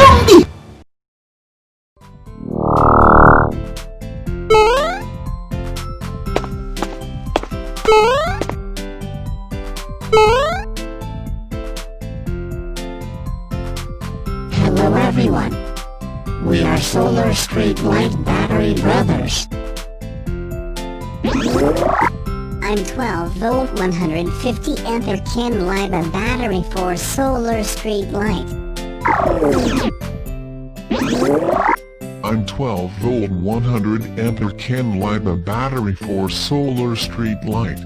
兄弟。Hello everyone. We are Solar Street Light Battery Brothers. I'm 12-volt 150 ampere Kanglida battery for Solar Street Light. I'm 12-volt 100 ampere Kanglida battery for Solar Street Light.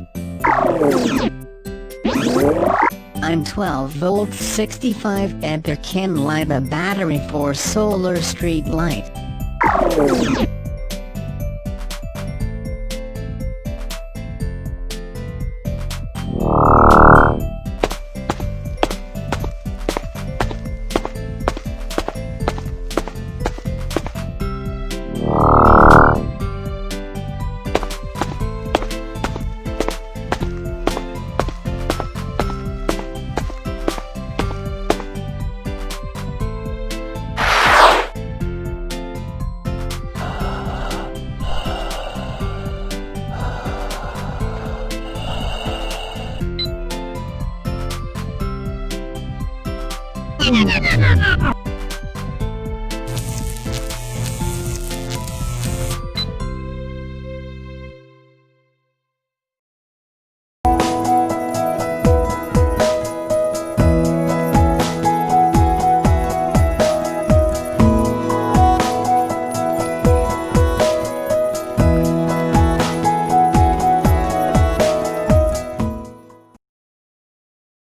I'm 12-volt 65 ampere Kanglida battery for Solar Street Light.